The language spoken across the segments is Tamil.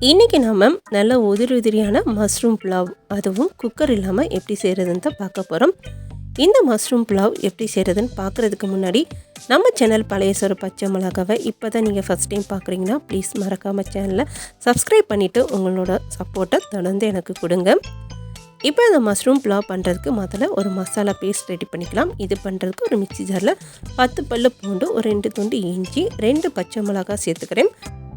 இன்றைக்கி நம்ம நல்ல உதிரியான மஷ்ரூம் புலாவ், அதுவும் குக்கர் இல்லாமல் எப்படி செய்கிறதுன்னு தான் பார்க்க போகிறோம். இந்த மஷ்ரூம் புலாவ் எப்படி செய்கிறதுன்னு பார்க்குறதுக்கு முன்னாடி நம்ம சேனல் பழையசோறு பச்சை மிளகாவை இப்போ தான் நீங்கள் ஃபஸ்ட் டைம் பார்க்குறீங்கன்னா ப்ளீஸ் மறக்காமல் சேனலை சப்ஸ்கிரைப் பண்ணிவிட்டு உங்களோட சப்போர்ட்டை தொடர்ந்து எனக்கு கொடுங்க. இப்போ இந்த மஷ்ரூம் புலாவ் பண்ணுறதுக்கு முதல்ல ஒரு மசாலா பேஸ்ட் ரெடி பண்ணிக்கலாம். இது பண்ணுறதுக்கு ஒரு மிக்ஸி ஜாரில் 10 பல்லு பூண்டு, ஒரு 2 துண்டு இஞ்சி, 2 பச்சை மிளகாய் சேர்த்துக்கிறேன்.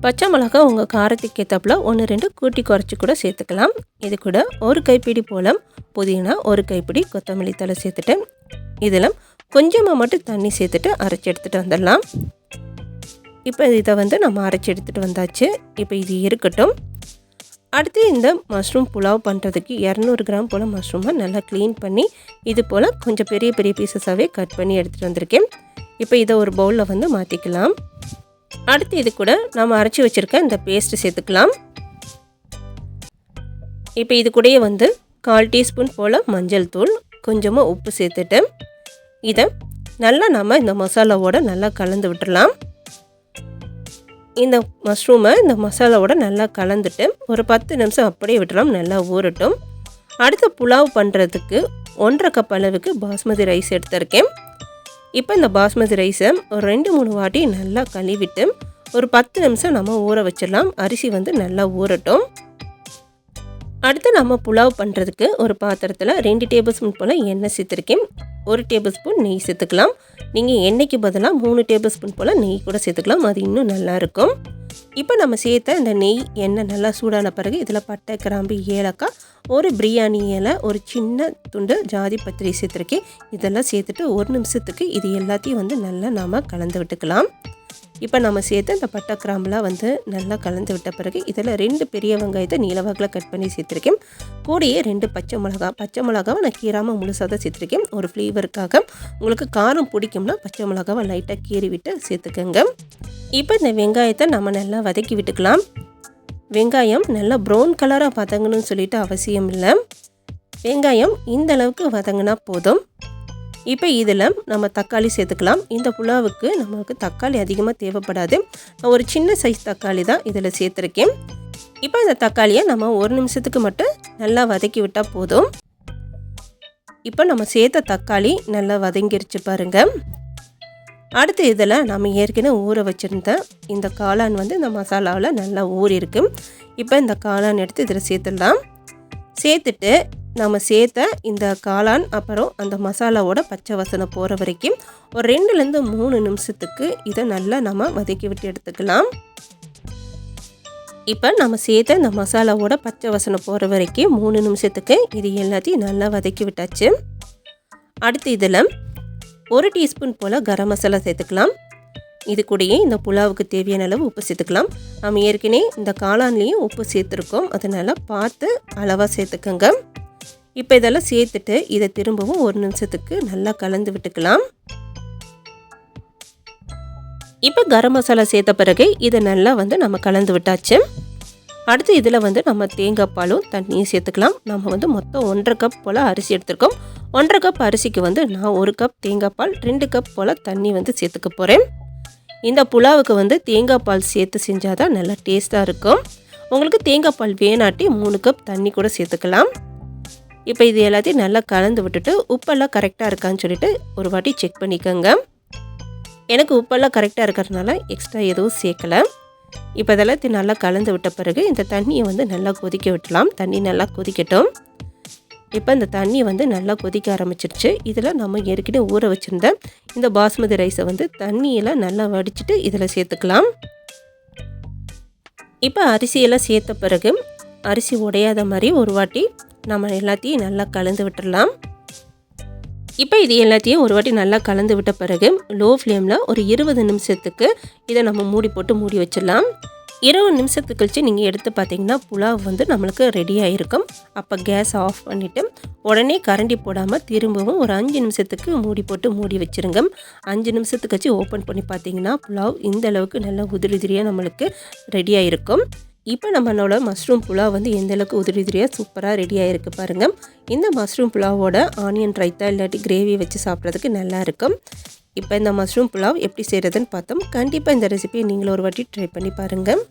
பச்சை மிளகா உங்கள் காரத்துக்கு ஏற்றப்பில் 1-2 கூட்டி குறைச்சி கூட சேர்த்துக்கலாம். இது கூட ஒரு கைப்பிடி போல் புதினா, ஒரு கைப்பிடி கொத்தமல்லி தழை சேர்த்துட்டேன். இதில் கொஞ்சமாக மட்டும் தண்ணி சேர்த்துட்டு அரைச்சி எடுத்துகிட்டு வந்துடலாம். இப்போ இதை நம்ம அரைச்சி எடுத்துகிட்டு வந்தாச்சு. இப்போ இது இருக்கட்டும். அடுத்து இந்த மஷ்ரூம் புலாவ் பண்ணுறதுக்கு 200 கிராம் போல் மஷ்ரூமை நல்லா க்ளீன் பண்ணி இது போல் கொஞ்சம் பெரிய பெரிய பீசஸாகவே கட் பண்ணி எடுத்துகிட்டு வந்திருக்கேன். இப்போ இதை ஒரு பவுலில் மாற்றிக்கலாம். அடுத்து இது கூட நம்ம அரைச்சி வச்சுருக்க இந்த பேஸ்ட்டு சேர்த்துக்கலாம். இப்போ இது கூடயே 1/4 டீஸ்பூன் போல் மஞ்சள் தூள், கொஞ்சமாக உப்பு சேர்த்துட்டு இதை நல்லா நம்ம இந்த மசாலாவோடு நல்லா கலந்து விட்டுடலாம். இந்த மஷ்ரூமை இந்த மசாலாவோட நல்லா கலந்துட்டு ஒரு 10 நிமிஷம் அப்படியே விட்டுறலாம், நல்லா ஊறட்டும். அடுத்து புலாவ் பண்ணுறதுக்கு 1.5 கப் அளவுக்கு பாஸ்மதி ரைஸ் எடுத்திருக்கேன். இப்போ இந்த பாஸ்மதி ரைஸை ஒரு 2-3 வாட்டி நல்லா கழுவிட்டு ஒரு 10 நிமிஷம் நம்ம ஊற வச்சிடலாம். அரிசி நல்லா ஊறட்டும். அடுத்து நம்ம புலாவ் பண்ணுறதுக்கு ஒரு பாத்திரத்தில் 2 டேபிள் ஸ்பூன் போல் எண்ணெய் சேர்த்துருக்கேன். 1 டேபிள் ஸ்பூன் நெய் சேர்த்துக்கலாம். நீங்கள் எண்ணெய்க்கு பதிலாக 3 டேபிள் ஸ்பூன் போல் நெய் கூட சேர்த்துக்கலாம், அது இன்னும் நல்லாயிருக்கும். இப்போ நம்ம சேர்த்த இந்த நெய் எண்ணெய் நல்லா சூடான பிறகு இதில் பட்டை, கிராம்பு, ஏலக்காய், ஒரு பிரியாணி இலை, ஒரு சின்ன துண்டு ஜாதி பத்திரி சேர்த்துருக்கேன். இதெல்லாம் சேர்த்துட்டு 1 நிமிஷத்துக்கு இது எல்லாத்தையும் நல்லா நாம் கலந்து விட்டுக்கலாம். இப்போ நம்ம சேர்த்து இந்த பட்டை கிராம்பெலாம் நல்லா கலந்து விட்ட பிறகு இதில் 2 பெரிய வெங்காயத்தை நீளவாக்கில் கட் பண்ணி சேர்த்துருக்கேன். கூடயே 2 பச்சை மிளகாவை நான் கீராமல் முழுசாக தான் சேர்த்துருக்கேன். ஒரு ஃப்ளேவருக்காக உங்களுக்கு காரம் பிடிக்கும்னா பச்சை மிளகாவை லைட்டாக கீறி விட்டு சேர்த்துக்கோங்க. இப்போ இந்த வெங்காயத்தை நம்ம நல்லா வதக்கி விட்டுக்கலாம். வெங்காயம் நல்லா ப்ரௌன் கலராக வதங்கணும்னு சொல்லிட்டு அவசியம் இல்லை. வெங்காயம் இந்த அளவுக்கு வதங்கினா போதும். இப்போ இதில் நம்ம தக்காளி சேர்த்துக்கலாம். இந்த புலாவுக்கு நமக்கு தக்காளி அதிகமாக தேவைப்படாது. நான் ஒரு சின்ன சைஸ் தக்காளி தான் இதில் சேர்த்துருக்கேன். இப்போ இந்த தக்காளியை நம்ம 1 நிமிஷத்துக்கு மட்டும் நல்லா வதக்கி விட்டால் போதும். இப்போ நம்ம சேர்த்த தக்காளி நல்லா வதங்கிருச்சு பாருங்கள். அடுத்து இதில் நம்ம ஏற்கனவே ஊற வச்சுருந்த இந்த காளான் இந்த மசாலாவில் நல்லா ஊறிருக்கு. இப்போ இந்த காளான் எடுத்து இதில் சேர்த்துடலாம். சேர்த்துட்டு நம்ம சேர்த்த இந்த காளான் அப்புறம் அந்த மசாலாவோட பச்சை வாசனை போகிற வரைக்கும் ஒரு 2-3 நிமிஷத்துக்கு இதை நல்லா நம்ம வதக்கி விட்டு எடுத்துக்கலாம். இப்போ நம்ம சேர்த்த இந்த மசாலாவோட பச்சை வாசனை போகிற வரைக்கும் 3 நிமிஷத்துக்கு இது எல்லாத்தையும் நல்லா வதக்கி விட்டாச்சு. அடுத்து இதில் 1 டீஸ்பூன் போல் கரம் மசாலா சேர்த்துக்கலாம். இது கூடயே இந்த புலாவுக்கு தேவையான அளவு உப்பு சேர்த்துக்கலாம். நம்ம ஏற்கனவே இந்த காளான்லேயும் உப்பு சேர்த்துருக்கோம், அதனால் பார்த்து அளவாக சேர்த்துக்கோங்க. இப்போ இதெல்லாம் சேர்த்துட்டு இதை திரும்பவும் 1 நிமிஷத்துக்கு நல்லா கலந்து விட்டுக்கலாம். இப்போ கரம் மசாலா சேர்த்த பிறகு இதை நல்லா நம்ம கலந்து விட்டாச்சு. அடுத்து இதில் நம்ம தேங்காய் பாலும் தண்ணியும் சேர்த்துக்கலாம். நம்ம மொத்தம் 1.5 கப் போல் அரிசி எடுத்துருக்கோம். 1.5 கப் அரிசிக்கு நான் 1 கப் தேங்காய் பால், 2 கப் போல் தண்ணி சேர்த்துக்க போகிறேன். இந்த புலாவுக்கு தேங்காய் பால் சேர்த்து செஞ்சால் தான் நல்லா டேஸ்ட்டாக இருக்கும். உங்களுக்கு தேங்காய் பால் வேணாட்டி 3 கப் தண்ணி கூட சேர்த்துக்கலாம். இப்போ இது எல்லாத்தையும் நல்லா கலந்து விட்டுட்டு உப்பெல்லாம் கரெக்டாக இருக்கான்னு சொல்லிட்டு ஒரு வாட்டி செக் பண்ணிக்கோங்க. எனக்கு உப்பெல்லாம் கரெக்டாக இருக்கிறதுனால எக்ஸ்ட்ரா எதுவும் சேர்க்கலை. இப்போ இதெல்லாத்தையும் நல்லா கலந்து விட்ட பிறகு இந்த தண்ணியை நல்லா கொதிக்க விட்டலாம். தண்ணி நல்லா கொதிக்கட்டும். இப்போ இந்த தண்ணி நல்லா கொதிக்க ஆரம்பிச்சிருச்சு. இதில் நம்ம ஏற்கனவே ஊற வச்சுருந்த இந்த பாஸ்மதி ரைஸை தண்ணியெல்லாம் நல்லா வடிச்சிட்டு இதில் சேர்த்துக்கலாம். இப்போ அரிசியெல்லாம் சேர்த்த பிறகு அரிசி உடையாத மாதிரி ஒரு வாட்டி நம்ம எல்லாத்தையும் நல்லா கலந்து விட்டுடலாம். இப்போ இது எல்லாத்தையும் ஒரு வாட்டி நல்லா கலந்து விட்ட பிறகு லோ ஃப்ளேமில் ஒரு 20 நிமிஷத்துக்கு இதை நம்ம மூடி வச்சிடலாம். 20 நிமிஷத்துக்கு கழிச்சு நீங்கள் எடுத்து பார்த்தீங்கன்னா புலாவ் நம்மளுக்கு ரெடி ஆகிருக்கும். அப்போ கேஸ் ஆஃப் பண்ணிவிட்டு உடனே கரண்டி போடாமல் திரும்பவும் ஒரு 5 நிமிஷத்துக்கு மூடி வச்சுருங்க. 5 நிமிஷத்துக்கு கழிச்சு ஓப்பன் பண்ணி பார்த்தீங்கன்னா புலாவ் இந்த அளவுக்கு நல்லா உதிரியாக நம்மளுக்கு ரெடி ஆகிருக்கும். இப்போ நம்மளோட மஷ்ரூம் புலாவ் எந்த அளவுக்கு உதிரியாக சூப்பராக ரெடி ஆகிருக்கு பாருங்கள். இந்த மஷ்ரூம் புலாவோட ஆனியன் ரைத்தா இல்லாட்டி கிரேவி வச்சு சாப்பிட்றதுக்கு நல்லா இருக்கும். இப்போ இந்த மஷ்ரூம் புலாவ் எப்படி செய்கிறதுன்னு பார்த்தோம். கண்டிப்பாக இந்த ரெசிபியை நீங்களும் ஒரு வாட்டி ட்ரை பண்ணி பாருங்கள்.